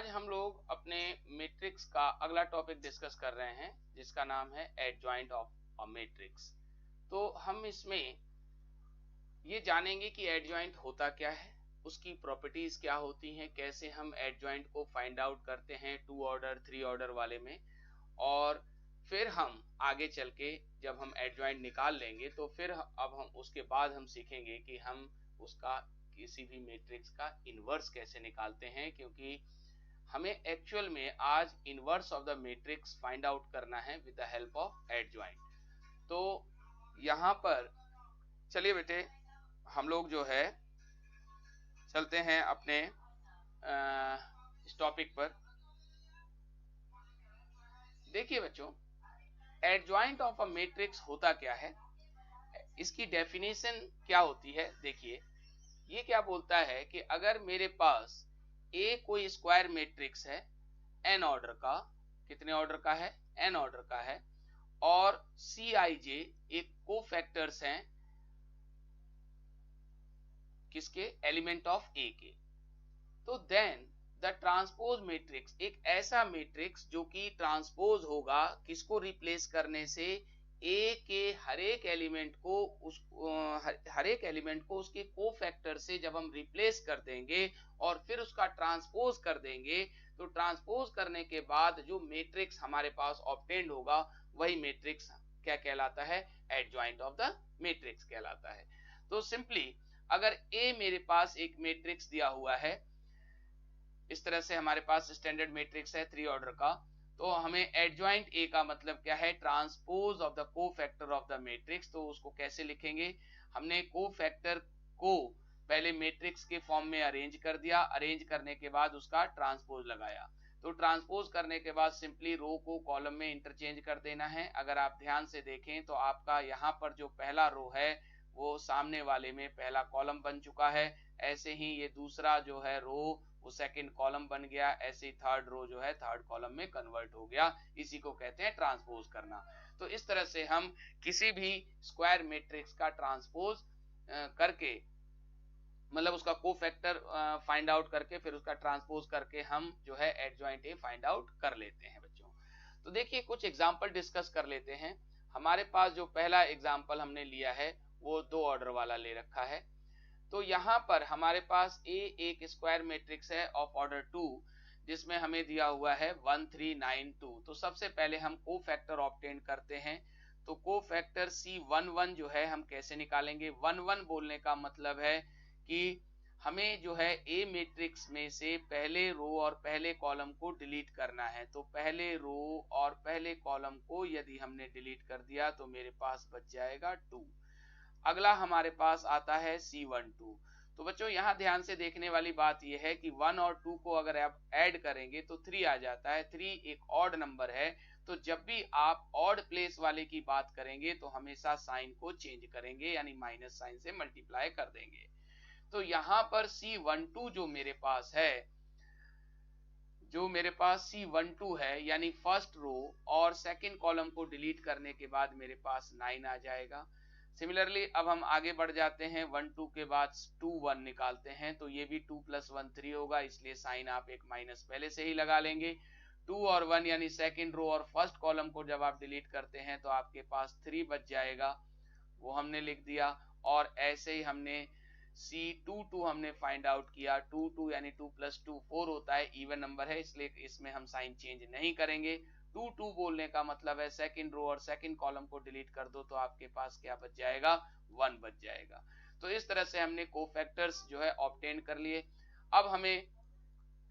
आज हम लोग अपने मैट्रिक्स का अगला टॉपिक डिस्कस कर रहे हैं जिसका नाम है एडजॉइंट ऑफ अ मैट्रिक्स। तो हम इसमें ये जानेंगे कि एडजॉइंट होता क्या है, उसकी प्रॉपर्टीज क्या होती हैं, कैसे हम एडजॉइंट को फाइंड आउट करते हैं 2 ऑर्डर 3 ऑर्डर वाले में, और फिर हम आगे चल के जब हम एडजॉइंट निकाल लेंगे तो फिर अब हम उसके बाद हम सीखेंगे कि हम उसका किसी भी मैट्रिक्स का इन्वर्स कैसे निकालते हैं, क्योंकि हमें एक्चुअल में आज inverse of the matrix find out करना है with the help of adjoint. तो यहाँ पर चलिए बेटे हम लोग जो है चलते हैं अपने इस टॉपिक पर। देखिए बच्चों, एडजॉइंट ऑफ अ मैट्रिक्स होता क्या है, इसकी डेफिनेशन क्या होती है। देखिए ये क्या बोलता है कि अगर मेरे पास ए कोई स्क्वायर मैट्रिक्स है एन ऑर्डर का, कितने ऑर्डर का है, एन ऑर्डर का है, और सी आई जे एक कोफैक्टर्स हैं किसके, एलिमेंट ऑफ ए के, तो देन द ट्रांसपोज मैट्रिक्स एक ऐसा मैट्रिक्स जो कि ट्रांसपोज होगा किसको रिप्लेस करने से, ए के हर एक एलिमेंट को उसके कोफैक्टर से जब हम रिप्लेस कर देंगे और फिर उसका ट्रांसपोज कर देंगे, तो ट्रांसपोज करने के बाद जो मैट्रिक्स हमारे पास ऑब्टेन्ड होगा वही मैट्रिक्स क्या कहलाता है, एडजॉइंट ऑफ द मैट्रिक्स कहलाता है। तो सिंपली अगर ए मेरे पास एक मैट्रिक्स दिया हुआ है, इस तरह से हमारे पास स्टैंडर्ड मैट्रिक्स है 3 ऑर्डर का, तो हमें एडजॉइंट ए का मतलब क्या है, transpose of the cofactor of the matrix. तो उसको कैसे लिखेंगे, हमने कोफैक्टर को पहले मैट्रिक्स के फॉर्म में अरेंज कर दिया, अरेंज करने के बाद उसका ट्रांसपोज लगाया। तो ट्रांसपोज करने के बाद सिंपली रो को कॉलम में इंटरचेंज कर देना है। अगर आप ध्यान से देखें तो आपका यहाँ पर जो पहला रो है वो सामने वाले में पहला कॉलम बन चुका है, ऐसे ही ये दूसरा जो है रो वो सेकंड कॉलम बन गया, ऐसे ही थर्ड रो जो है थर्ड कॉलम में कन्वर्ट हो गया। इसी को कहते हैं ट्रांसपोज करना। तो इस तरह से हम किसी भी स्क्वायर मैट्रिक्स का ट्रांसपोज करके, मतलब उसका कोफैक्टर फाइंड आउट करके फिर उसका ट्रांसपोज करके हम जो है एडजॉइंट ए फाइंड आउट कर लेते हैं बच्चों। तो देखिए कुछ एग्जांपल डिस्कस कर लेते हैं। हमारे पास जो पहला एग्जांपल हमने लिया है वो 2 ऑर्डर वाला ले रखा है। तो यहाँ पर हमारे पास ए एक स्क्वायर मैट्रिक्स है ऑफ ऑर्डर 2 जिसमें हमें दिया हुआ है 1 3 9 2। तो सबसे पहले हम कोफैक्टर ऑब्टेन करते हैं। तो कोफैक्टर C11 जो है हम कैसे निकालेंगे, 11 बोलने का मतलब है कि हमें जो है ए मैट्रिक्स में से पहले रो और पहले कॉलम को डिलीट करना है। तो पहले रो और पहले कॉलम को यदि हमने डिलीट कर दिया तो मेरे पास बच जाएगा 2। अगला हमारे पास आता है C12। तो बच्चों यहाँ ध्यान से देखने वाली बात यह है कि 1 और 2 को अगर आप ऐड करेंगे तो 3 आ जाता है। 3 एक ऑड नंबर है, तो जब भी आप ऑड प्लेस वाले की बात करेंगे तो हमेशा साइन को चेंज करेंगे, यानी माइनस साइन से मल्टीप्लाई कर देंगे। तो यहाँ पर C12 जो मेरे पास है, यानी फर्स्ट रो और सेकंड कॉलम को डिलीट करने के बाद मेरे पास 9 आ जाएगा। सिमिलरली अब हम आगे बढ़ जाते हैं, 1 2 के बाद 2 1 निकालते हैं, तो ये भी 2 + 1 3 होगा, इसलिए साइन आप एक माइनस पहले से ही लगा लेंगे। 2 और 1 यानी सेकंड रो और फर्स्ट कॉलम को जब आप डिलीट करते हैं तो आपके पास 3 बच जाएगा, वो हमने लिख दिया। और ऐसे ही हमने C22 हमने फाइंड आउट किया। 2 2 यानी 2 + 2 4 होता है, इवन नंबर है इसलिए इसमें हम साइन चेंज नहीं करेंगे। 2 2 बोलने का मतलब है सेकंड रो और सेकंड कॉलम को डिलीट कर दो तो आपके पास क्या बच जाएगा, 1 बच जाएगा। तो इस तरह से हमने कोफैक्टर्स जो है ऑब्टेन कर लिए। अब हमें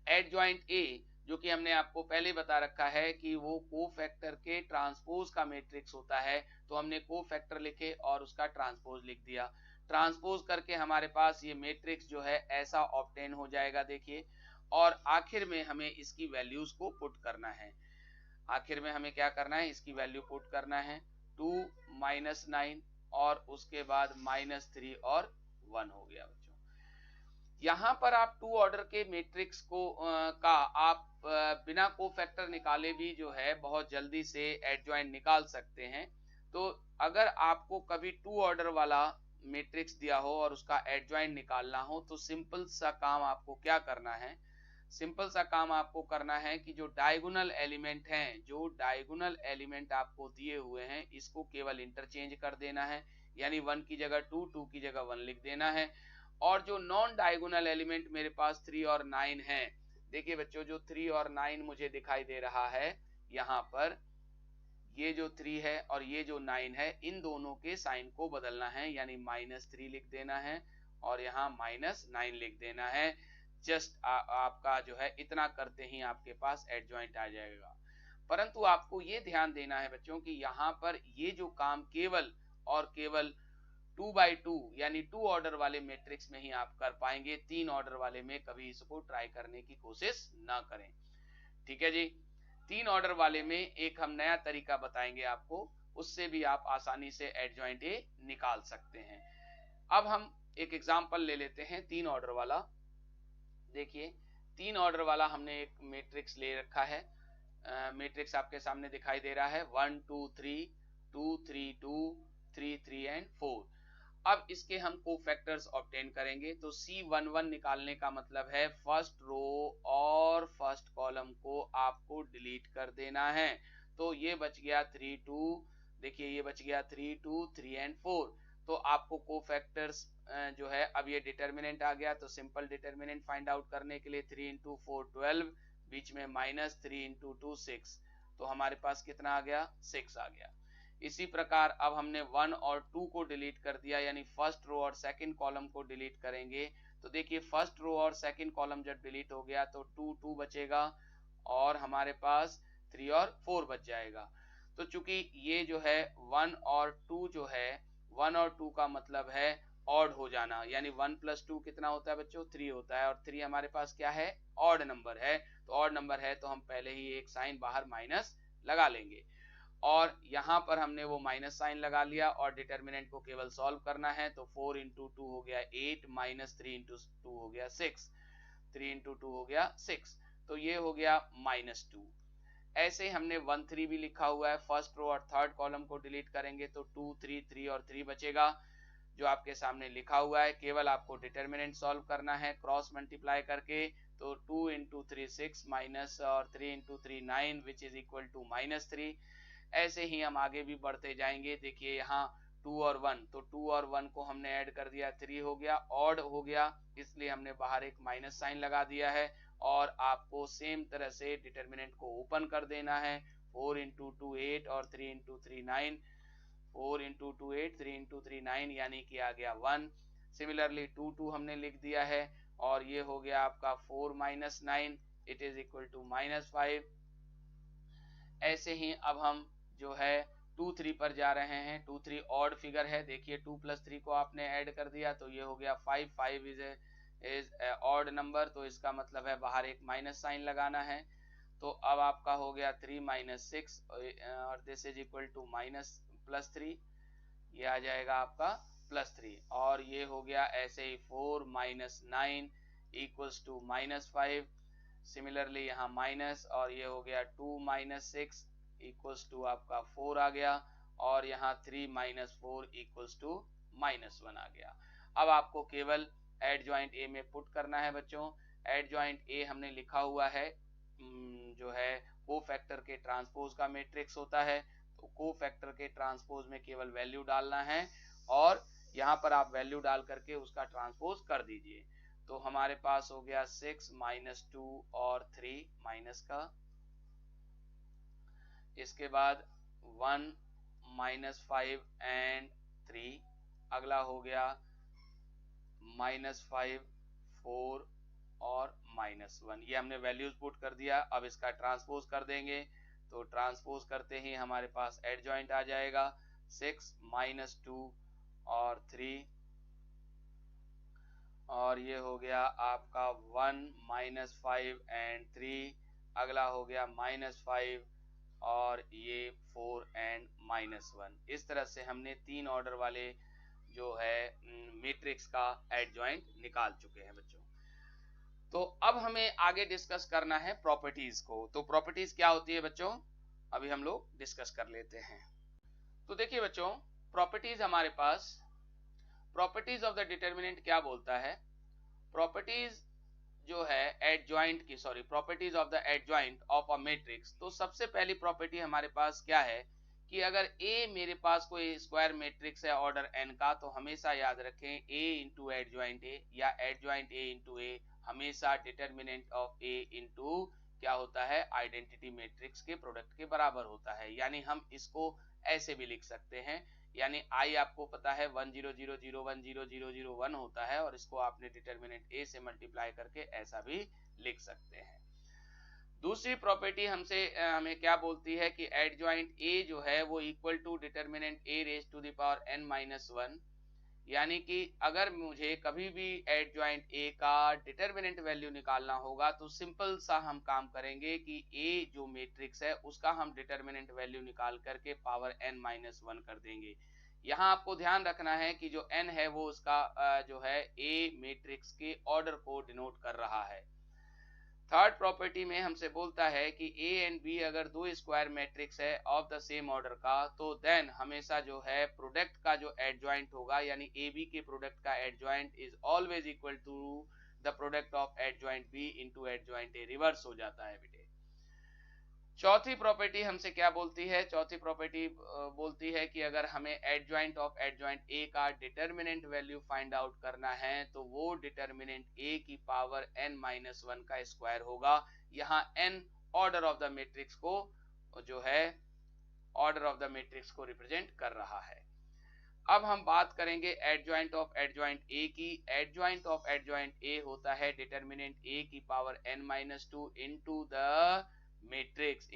एडजॉइंट ए, जो कि हमने आपको पहले बता रखा है कि वो कोफैक्टर के ट्रांसपोज का मैट्रिक्स होता है, तो हमने कोफैक्टर लिखे और उसका ट्रांसपोज लिख दिया। ट्रांसपोज करके हमारे पास ये मैट्रिक्स जो है ऐसा ऑब्टेन हो जाएगा, देखिए। और आखिर में हमें इसकी वैल्यूज को पुट करना है। आखिर में हमें क्या करना है, इसकी वैल्यू पुट करना है। 2 - 9 और उसके बाद -3 और 1 हो गया बच्चों। यहाँ पर आप 2 ऑर्डर के मैट्रिक्स को का आप बिना कोफैक्टर निकाले भी जो है बहुत जल्दी से एडजॉइंट निकाल सकते हैं। तो अगर आपको कभी 2 ऑर्डर वाला मैट्रिक्स दिया हो और उसका एडजॉइंट निकालना हो तो सिंपल सा काम आपको क्या करना है, सिंपल सा काम आपको करना है कि जो डायगोनल एलिमेंट हैं, जो डायगोनल एलिमेंट आपको दिए हुए हैं, इसको केवल इंटरचेंज कर देना है, यानी 1 की जगह 2, 2 की जगह 1 लिख देना है। और जो नॉन डायगोनल एलिमेंट मेरे पास 3 और 9 है, देखिए बच्चों जो 3 और 9 मुझे दिखाई दे रहा है यहाँ पर, ये जो 3 है और ये जो 9 है, इन दोनों के साइन को बदलना है, यानी -3 लिख देना है और यहाँ -9 लिख देना है। जस्ट आपका जो है इतना करते ही आपके पास एडजॉइंट आ जाएगा। परंतु आपको ये ध्यान देना है बच्चों कि यहाँ पर ये जो काम केवल और केवल 2 by 2 यानी 2 ऑर्डर वाले मैट्रिक्स में ही आप कर पाएंगे, 3 ऑर्डर वाले में कभी इसको ट्राई करने की कोशिश ना करें। ठीक है जी। 3 ऑर्डर वाले में एक हम नया तरीका बताएंगे आपको, उससे भी आप आसानी से एडजॉइंट ए निकाल सकते हैं। अब हम एक एग्जांपल ले लेते हैं 3 ऑर्डर वाला। देखिए 3 ऑर्डर वाला हमने एक मैट्रिक्स ले रखा है। मैट्रिक्स आपके सामने दिखाई दे रहा है 1 2 3 2 3 2 3 3 एंड 4। अब इसके हम कोफैक्टर्स ऑब्टेन करेंगे। तो C11 निकालने का मतलब है फर्स्ट रो और फर्स्ट कॉलम को आपको डिलीट कर देना है। तो ये बच गया 3 2, देखिए ये बच गया 3 2 3 एंड 4। तो आपको कोफैक्टर्स जो है, अब ये डिटर्मिनेंट आ गया, तो सिंपल डिटर्मिनेंट फाइंड आउट करने के लिए 3 × 4 12, बीच में -3 × 2 6, तो हमारे पास कितना आ गया 6 आ गया। इसी प्रकार अब हमने 1 और 2 को डिलीट कर दिया, यानी फर्स्ट रो और सेकंड कॉलम को डिलीट करेंगे। तो देखिए फर्स्ट रो और सेकंड कॉलम जब डिलीट हो गया तो 2 2 बचेगा और हमारे पास 3 और 4 बच जाएगा। तो चूंकि ये जो है 1 और 2 जो है, 1 और 2 का मतलब है ऑड हो जाना, यानी 1 + 2 कितना होता है बच्चों 3 होता है, और 3 हमारे पास क्या है ऑड नंबर है। तो ऑड नंबर है तो हम पहले ही एक साइन बाहर माइनस लगा लेंगे, और यहाँ पर हमने वो माइनस साइन लगा लिया और डिटर्मिनेंट को केवल सॉल्व करना है। तो 4 × 2 हो गया 8 -3 × 2 हो गया 6, 3 × 2 हो गया 6, तो ये हो गया -2। ऐसे हमने 1 3 भी लिखा हुआ है, फर्स्ट रो और थर्ड कॉलम को डिलीट करेंगे तो 2 3 3 और 3 बचेगा जो आपके सामने लिखा हुआ है। केवल आपको डिटर्मिनेंट सॉल्व करना है क्रॉस मल्टीप्लाई करके। तो 2 × 3 6 माइनस और 3 × 3 9 विच इज इक्वल टू -3। ऐसे ही हम आगे भी बढ़ते जाएंगे। देखिए यहाँ 2 और 1, तो 2 और 1 को हमने ऐड कर दिया, 3 हो गया, ऑड हो गया, इसलिए हमने बाहर एक माइनस साइन लगा दिया है। और आपको सेम तरह से डिटर्मिनेंट को ओपन कर देना है। 4 × 2 8 और 3 × 3 9, 4 × 2 8 3 × 3 9, यानी कि आ गया 1। सिमिलरली 2 2 हमने लिख दिया है और ये हो गया आपका 4 - 9 इट इज इक्वल टू -5। ऐसे ही अब हम जो है 2 3 पर जा रहे हैं। 2 3 ऑड फिगर है, देखिए 2 + 3 को आपने ऐड कर दिया तो ये हो गया 5। 5 इज ऑड नंबर, तो इसका मतलब है बाहर एक माइनस साइन लगाना है। तो अब आपका हो गया 3 - 6 और दिस इज इक्वल टू +3, ये आ जाएगा आपका +3। और ये हो गया ऐसे ही 4 - 9 इक्वल्स टू -5। सिमिलरली यहाँ माइनस, और ये हो गया 2 - 6 इक्वल्स टू आपका 4 आ गया, और यहाँ 3 - 4 इक्वल्स टू -1 आ गया। अब आपको केवल एडजॉइंट ए में पुट करना है बच्चों। एडजॉइंट ए हमने लिखा हुआ है जो है कोफैक्टर के ट्रांसपोज का मैट्रिक्स होता है। तो कोफैक्टर के ट्रांसपोज में केवल वैल्यू डालना है और यहाँ पर आप वैल्यू डाल करके उसका ट्रांसपोज कर दीजिए। तो हमारे पास हो गया 6 - 2 और 3 माइनस का, इसके बाद 1 -5 एंड 3, अगला हो गया -5 4 और -1। ये हमने वैल्यूज पुट कर दिया। अब इसका ट्रांसपोज कर देंगे, तो ट्रांसपोज करते ही हमारे पास एडजॉइंट आ जाएगा 6 - 2 और 3, और ये हो गया आपका 1 -5 एंड 3, अगला हो गया -5 और ये 4 एंड -1। इस तरह से हमने 3 ऑर्डर वाले जो है मैट्रिक्स का एडजॉइंट निकाल चुके हैं बच्चों। तो अब हमें आगे डिस्कस करना है प्रॉपर्टीज को। तो प्रॉपर्टीज क्या होती है बच्चों, अभी हम लोग डिस्कस कर लेते हैं। तो देखिए बच्चों, प्रॉपर्टीज हमारे पास, प्रॉपर्टीज ऑफ द डिटर्मिनेंट क्या बोलता है। प्रॉपर्टीज जो है एडजॉइंट की properties of the adjoint of a matrix, तो सबसे पहली प्रॉपर्टी हमारे पास क्या है कि अगर ए मेरे पास कोई स्क्वायर मैट्रिक्स है ऑर्डर एन का, तो हमेशा याद रखें ए इंटू एडजॉइंट ए या एडजॉइंट ए इंटू ए हमेशा डिटर्मिनेंट ऑफ ए इंटू क्या होता है, आइडेंटिटी मैट्रिक्स के प्रोडक्ट के बराबर होता है। यानी हम इसको ऐसे भी लिख सकते हैं, यानी आई आपको पता है 100010001 होता है, और इसको आपने डिटर्मिनेंट ए से मल्टीप्लाई करके ऐसा भी लिख सकते हैं। दूसरी प्रॉपर्टी हमें क्या बोलती है कि एडजॉइंट ए जो है वो equal to determinant A raise to the power n minus 1, यानी कि अगर मुझे कभी भी एडजॉइंट ए का डिटर्मिनेंट वैल्यू निकालना होगा तो सिंपल सा हम काम करेंगे कि ए जो मैट्रिक्स है उसका हम डिटर्मिनेंट वैल्यू निकाल करके पावर n माइनस 1 कर देंगे। यहाँ आपको ध्यान रखना है कि जो n है वो उसका जो है ए मैट्रिक्स के ऑर्डर को डिनोट कर रहा है। थर्ड प्रॉपर्टी में हमसे बोलता है कि ए एंड बी अगर दो स्क्वायर मैट्रिक्स है ऑफ द सेम ऑर्डर का, तो देन हमेशा जो है प्रोडक्ट का जो एडजॉइंट होगा, यानी ए बी के प्रोडक्ट का adjoint is always equal to the product of adjoint B into adjoint A, reverse हो जाता है बेटे। चौथी प्रॉपर्टी हमसे क्या बोलती है, चौथी प्रॉपर्टी बोलती है कि अगर हमें एडजॉइंट ऑफ एडजॉइंट ए का डिटर्मिनेंट वैल्यू फाइंड आउट करना है तो वो डिटर्मिनेंट ए की पावर n माइनस 1 का स्क्वायर होगा। यहाँ n order of the matrix को जो है ऑर्डर ऑफ द मैट्रिक्स को रिप्रेजेंट कर रहा है। अब हम बात करेंगे एडजॉइंट ऑफ एडजॉइंट ए की। एडजॉइंट ऑफ एडजॉइंट ए होता है डिटर्मिनेंट ए की power n minus 2 into the matrix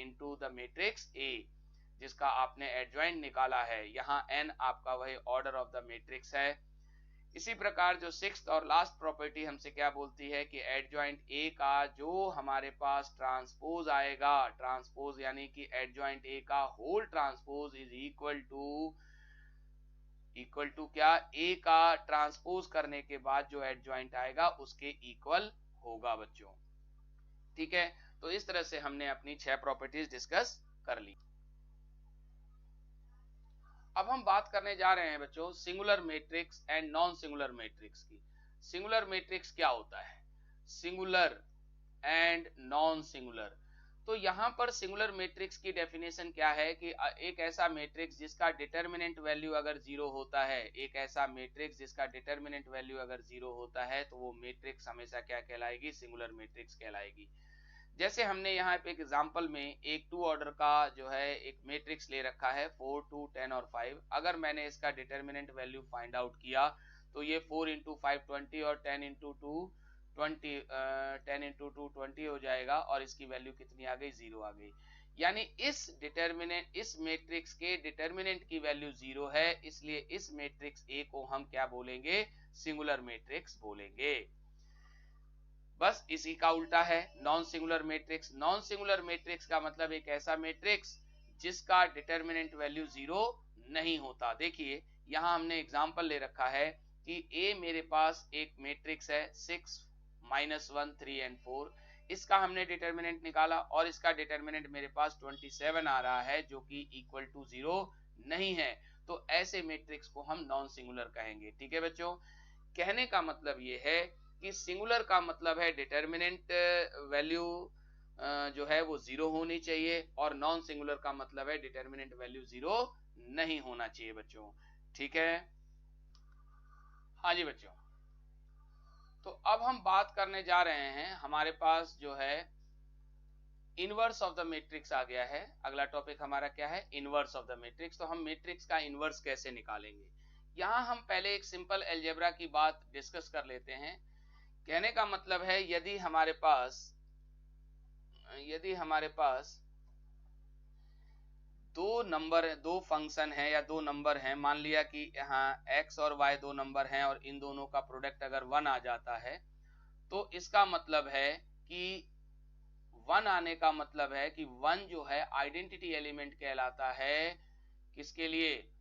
A, जिसका आपने एडजॉइंट निकाला है। यहाँ n आपका वही ऑर्डर ऑफ द मैट्रिक्स है। इसी प्रकार जो सिक्स्थ और लास्ट प्रॉपर्टी हमसे क्या बोलती है कि एडजॉइंट ए का जो हमारे पास ट्रांसपोज आएगा, ट्रांसपोज यानी कि एडजॉइंट ए का whole transpose is equal to क्या, ए का ट्रांसपोज करने के बाद जो एडजॉइंट आएगा उसके इक्वल होगा बच्चों। ठीक है, तो इस तरह से हमने अपनी 6 प्रॉपर्टीज डिस्कस कर ली। अब हम बात करने जा रहे हैं बच्चों singular matrix and non singular matrix की। सिंगुलर मैट्रिक्स क्या होता है, सिंगुलर एंड नॉन सिंगुलर। तो यहाँ पर सिंगुलर मैट्रिक्स की डेफिनेशन क्या है कि एक ऐसा मैट्रिक्स जिसका डिटर्मिनेंट वैल्यू अगर 0 होता है, एक ऐसा मैट्रिक्स जिसका डिटर्मिनेंट वैल्यू अगर 0 होता है तो वो मैट्रिक्स हमेशा क्या कहलाएगी, सिंगुलर मैट्रिक्स कहलाएगी। जैसे हमने यहाँ पे एक एग्जांपल में एक 2 ऑर्डर का जो है एक मैट्रिक्स ले रखा है 4, 2, 10 और 5। अगर मैंने इसका डिटर्मिनेंट वैल्यू फाइंड आउट किया तो ये 4 इंटू 5 20 और 10 इंटू 2 20 हो जाएगा, और इसकी वैल्यू कितनी आ गई, 0 आ गई। यानी इस मैट्रिक्स के डिटर्मिनेंट की वैल्यू 0 है, इसलिए इस मैट्रिक्स ए को हम क्या बोलेंगे, सिंगुलर मैट्रिक्स बोलेंगे। बस इसी का उल्टा है non singular matrix. Non singular matrix का मतलब एक ऐसा मैट्रिक्स जिसका डिटर्मिनेंट वैल्यू 0 नहीं होता। देखिए यहाँ हमने एग्जांपल ले रखा है कि ए मेरे पास एक मैट्रिक्स है 6, -1, 3 एंड 4। इसका हमने डिटर्मिनेंट निकाला और इसका डिटर्मिनेंट मेरे पास 27 आ रहा है, जो कि इक्वल टू 0 नहीं है। तो ऐसे मैट्रिक्स को हम नॉन सिंगुलर कहेंगे। ठीक है बच्चों, कहने का मतलब ये है कि सिंगुलर का मतलब है डिटर्मिनेंट वैल्यू जो है वो 0 होनी चाहिए, और नॉन सिंगुलर का मतलब है डिटर्मिनेंट वैल्यू 0 नहीं होना चाहिए बच्चों। ठीक है, हाँ जी बच्चों। तो अब हम बात करने जा रहे हैं, हमारे पास जो है इनवर्स ऑफ द मैट्रिक्स आ गया है। अगला टॉपिक हमारा क्या है, इनवर्स ऑफ द मैट्रिक्स। तो हम मैट्रिक्स का इनवर्स कैसे निकालेंगे, यहाँ हम पहले एक सिंपल अलजेब्रा की बात डिस्कस कर लेते हैं। कहने का मतलब है यदि हमारे पास दो फंक्शन है या दो नंबर हैं, मान लिया कि यहाँ x और y दो नंबर हैं और इन दोनों का प्रोडक्ट अगर 1 आ जाता है, तो इसका मतलब है कि 1 आने का मतलब है कि 1 जो है आइडेंटिटी एलिमेंट कहलाता है, किसके लिए,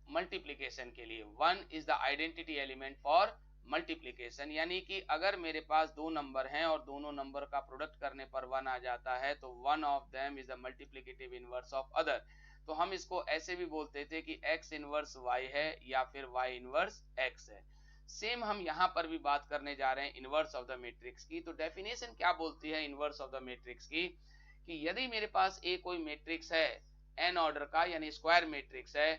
मल्टीप्लिकेशन के लिए। 1 is the identity element for multiplication, यानी कि अगर मेरे पास दो नंबर हैं और दोनों नंबर का प्रोडक्ट करने पर 1 आ जाता है तो one of them is the multiplicative inverse of other. तो हम इसको ऐसे भी बोलते थे कि x इनवर्स y है या फिर y इनवर्स x है। सेम हम यहाँ पर भी बात करने जा रहे हैं इनवर्स ऑफ द मैट्रिक्स की। तो डेफिनेशन क्या बोलती है इनवर्स ऑफ द मैट्रिक्स की, कि यदि मेरे पास ए कोई मैट्रिक्स है एन ऑर्डर का यानी स्क्वायर मैट्रिक्स है,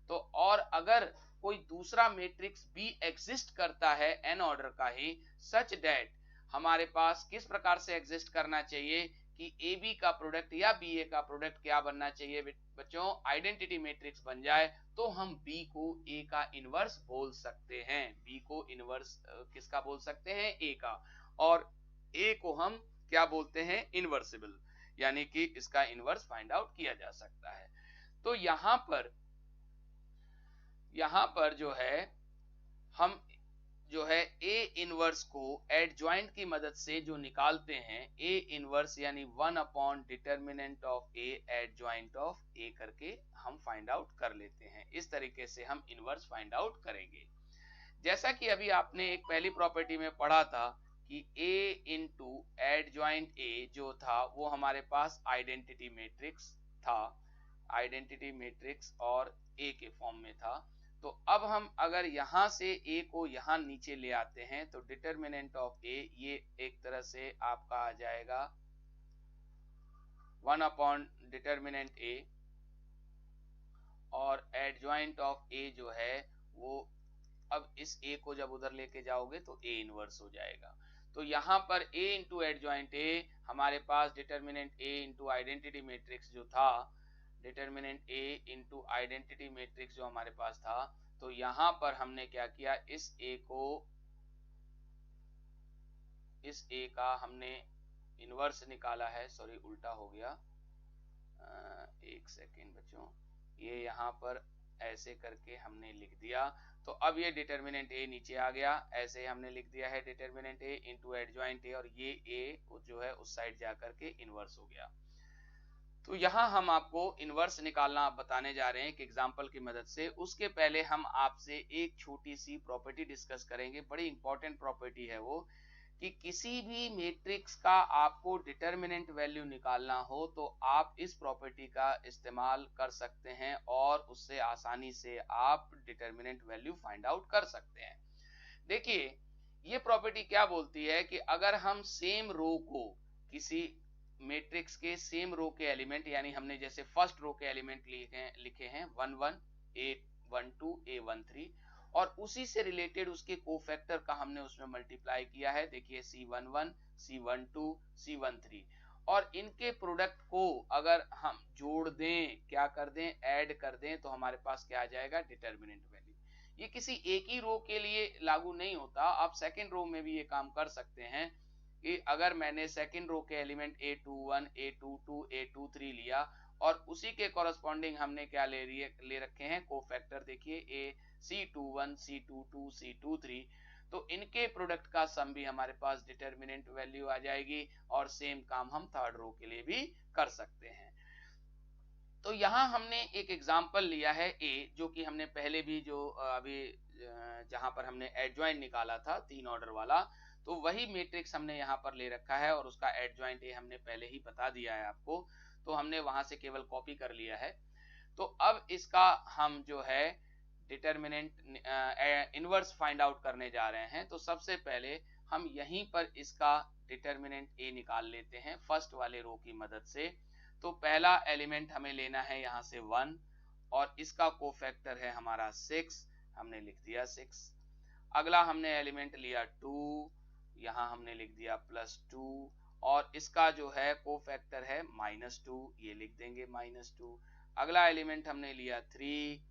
तो और अगर कोई दूसरा मैट्रिक्स बी एग्जिस्ट करता है एन ऑर्डर का ही, सच दैट हमारे पास किस प्रकार से एग्जिस्ट करना चाहिए कि ए बी का प्रोडक्ट या बी ए का प्रोडक्ट क्या बनना चाहिए बच्चों, आइडेंटिटी मैट्रिक्स बन जाए, तो हम बी को ए का इनवर्स बोल सकते हैं। बी को इनवर्स किसका बोल सकते हैं, ए का, और ए को हम क्या बोलते हैं, इनवर्सिबल, यानी कि इसका इनवर्स फाइंड आउट किया जा सकता है। तो यहां पर जो है हम जो है ए इनवर्स को एडजॉइंट की मदद से जो निकालते हैं, ए इनवर्स यानी 1 upon determinant of A adjoint of A करके हम फाइंड आउट कर लेते हैं। इस तरीके से हम इनवर्स फाइंड आउट करेंगे। जैसा कि अभी आपने एक पहली प्रॉपर्टी में पढ़ा था कि ए इंटू एडजॉइंट ए जो था वो हमारे पास आइडेंटिटी मैट्रिक्स था, आइडेंटिटी मैट्रिक्स और ए के फॉर्म में था। तो अब हम अगर यहां से ए को यहां नीचे ले आते हैं तो डिटर्मिनेंट ऑफ ए ये एक तरह से आपका आ जाएगा 1 अपॉन डिटर्मिनेंट ए, और एडजॉइंट ऑफ ए जो है वो अब इस ए को जब उधर लेके जाओगे तो ए इनवर्स हो जाएगा। तो यहां पर ए इंटू एडजॉइंट ए हमारे पास डिटर्मिनेंट ए इंटू आइडेंटिटी मैट्रिक्स जो था, डिटर्मिनेंट ए इंटू आइडेंटिटी मैट्रिक्स जो हमारे पास था, तो यहां पर हमने क्या किया, इस ए का हमने इनवर्स निकाला है, सॉरी उल्टा हो गया, एक सेकेंड बच्चों, ये यहाँ पर ऐसे करके हमने लिख दिया। तो अब ये डिटर्मिनेंट ए नीचे आ गया, ऐसे हमने लिख दिया है determinant A into adjoint A, और ये ए जो है उस साइड जाकर के इनवर्स हो गया। तो यहाँ हम आपको इनवर्स निकालना बताने जा रहे हैं एक एग्जांपल की मदद से। उसके पहले हम आपसे एक छोटी सी प्रॉपर्टी डिस्कस करेंगे, बड़ी इंपॉर्टेंट प्रॉपर्टी है वो, कि किसी भी मैट्रिक्स का आपको डिटर्मिनेंट वैल्यू निकालना हो तो आप इस प्रॉपर्टी का इस्तेमाल कर सकते हैं और उससे आसानी से आप डिटर्मिनेंट वैल्यू फाइंड आउट कर सकते हैं। देखिए ये प्रॉपर्टी क्या बोलती है कि अगर हम सेम रो को किसी मैट्रिक्स के सेम रो के एलिमेंट, यानी हमने जैसे फर्स्ट रो के एलिमेंट लिखे हैं 1 1 A12 A13, और उसी से रिलेटेड उसके कोफैक्टर का हमने उसमें मल्टीप्लाई किया है, देखिए C11 C12 C13, और इनके प्रोडक्ट को अगर हम जोड़ दें, क्या कर दें, ऐड कर दें, तो हमारे पास क्या आ जाएगा, डिटर्मिनेंट वैल्यू। ये किसी एक ही रो के लिए लागू नहीं होता, आप सेकेंड रो में भी ये काम कर सकते हैं कि अगर मैंने सेकेंड रो के एलिमेंट A21 A22 A23 लिया और उसी के कॉरस्पॉन्डिंग हमने क्या ले रखे हैं, कोफैक्टर, देखिए C21 C22 C23, तो इनके प्रोडक्ट का सम भी हमारे पास डिटर्मिनेंट वैल्यू आ जाएगी, और सेम काम हम थर्ड रो के लिए भी कर सकते हैं। तो यहाँ हमने एक एग्जांपल लिया है ए, जो कि हमने पहले भी जो अभी जहां पर हमने एडजॉइंट निकाला था 3 ऑर्डर वाला, तो वही मैट्रिक्स हमने यहाँ पर ले रखा है, और उसका एडजॉइंट ए हमने पहले ही बता दिया है आपको, तो हमने वहां से केवल कॉपी कर लिया है। तो अब इसका हम जो है डिटर्मिनेंट इनवर्स फाइंड आउट करने जा रहे हैं। तो सबसे पहले हम यहीं पर इसका डिटर्मिनेंट ए निकाल लेते हैं फर्स्ट वाले रो की मदद से। तो पहला एलिमेंट हमें लेना है यहाँ से 1, और इसका कोफैक्टर है हमारा 6, हमने लिख दिया 6। अगला हमने एलिमेंट लिया 2, यहाँ हमने लिख दिया +2, और इसका जो है कोफैक्टर है -2, ये लिख देंगे -2। अगला एलिमेंट हमने लिया 3,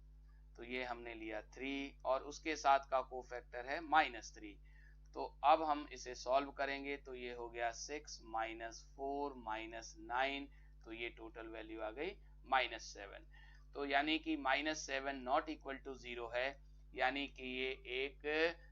तो ये हमने लिया 3, और उसके साथ का कोफैक्टर है -3। तो अब हम इसे सॉल्व करेंगे, तो ये हो गया 6 -4 -9, तो ये टोटल वैल्यू आ गई -7। तो यानी कि -7 नॉट इक्वल टू 0 है, यानी कि ये एक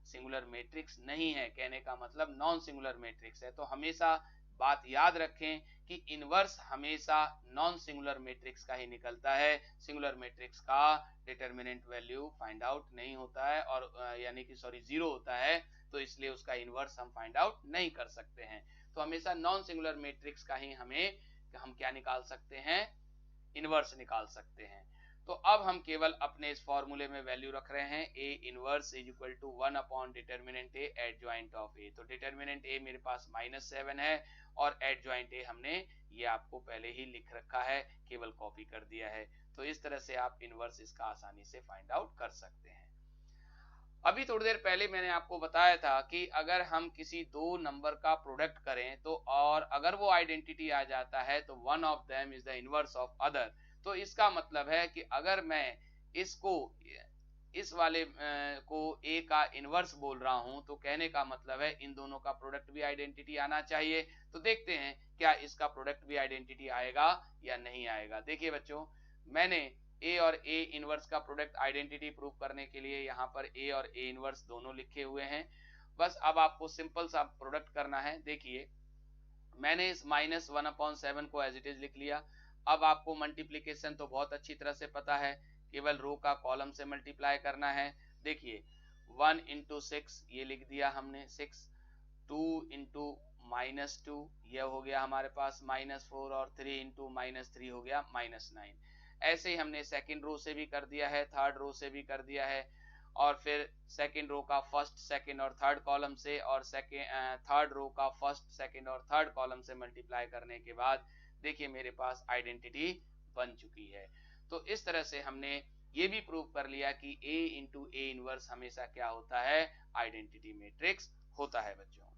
सिंगुलर मैट्रिक्स नहीं है, कहने का मतलब नॉन सिंगुलर मैट्रिक्स है। तो हमेशा बात याद रखें कि इनवर्स हमेशा नॉन सिंगुलर मैट्रिक्स का ही निकलता है, सिंगुलर मैट्रिक्स का डिटर्मिनेंट वैल्यू फाइंड आउट नहीं होता है, और यानी कि सॉरी 0 होता है, तो इसलिए उसका इनवर्स हम फाइंड आउट नहीं कर सकते हैं। तो हमेशा नॉन सिंगुलर मैट्रिक्स का ही हम क्या निकाल सकते हैं, इनवर्स निकाल सकते हैं। तो अब हम केवल अपने इस फॉर्मूले में वैल्यू रख रहे हैं A inverse is equal to 1 upon determinant A adjoint of A. तो डिटर्मिनेंट ए मेरे पास -7 है और एडजॉइंट ए हमने ये आपको पहले ही लिख रखा है, केवल कॉपी कर दिया है। तो इस तरह से आप इनवर्स इसका आसानी से फाइंड आउट कर सकते हैं। अभी थोड़ी देर पहले मैंने आपको बताया था कि अगर हम किसी दो नंबर का प्रोडक्ट करें तो और अगर वो आइडेंटिटी आ जाता है तो one of them is the inverse of other. तो इसका मतलब है कि अगर मैं इसको इस वाले को ए का इनवर्स बोल रहा हूं तो कहने का मतलब है इन दोनों का प्रोडक्ट भी आइडेंटिटी आना चाहिए। तो देखते हैं क्या इसका प्रोडक्ट भी आइडेंटिटी आएगा या नहीं आएगा। देखिए बच्चों, मैंने ए और ए इनवर्स का प्रोडक्ट आइडेंटिटी प्रूव करने के लिए यहाँ पर ए और ए इनवर्स दोनों लिखे हुए हैं। बस अब आपको सिंपल सा प्रोडक्ट करना है। देखिए, मैंने इस -1/7 को एज इट इज लिख लिया। अब आपको मल्टीप्लीकेशन तो बहुत अच्छी तरह से पता है, केवल रो का कॉलम से मल्टीप्लाई करना है। देखिए 1 इंटू 6 ये लिख दिया हमने 6, 2 इंटू -2 यह हो गया हमारे पास -4 और 3 इंटू -3 हो गया -9। ऐसे ही हमने सेकंड रो से भी कर दिया है, थर्ड रो से भी कर दिया है और फिर सेकंड रो का फर्स्ट सेकंड और थर्ड कॉलम से और थर्ड रो का फर्स्ट सेकंड और थर्ड कॉलम से मल्टीप्लाई करने के बाद देखिए मेरे पास आइडेंटिटी बन चुकी है। तो इस तरह से हमने ये भी प्रूव कर लिया कि A इंटू ए इनवर्स हमेशा क्या होता है, आइडेंटिटी मैट्रिक्स होता है बच्चों।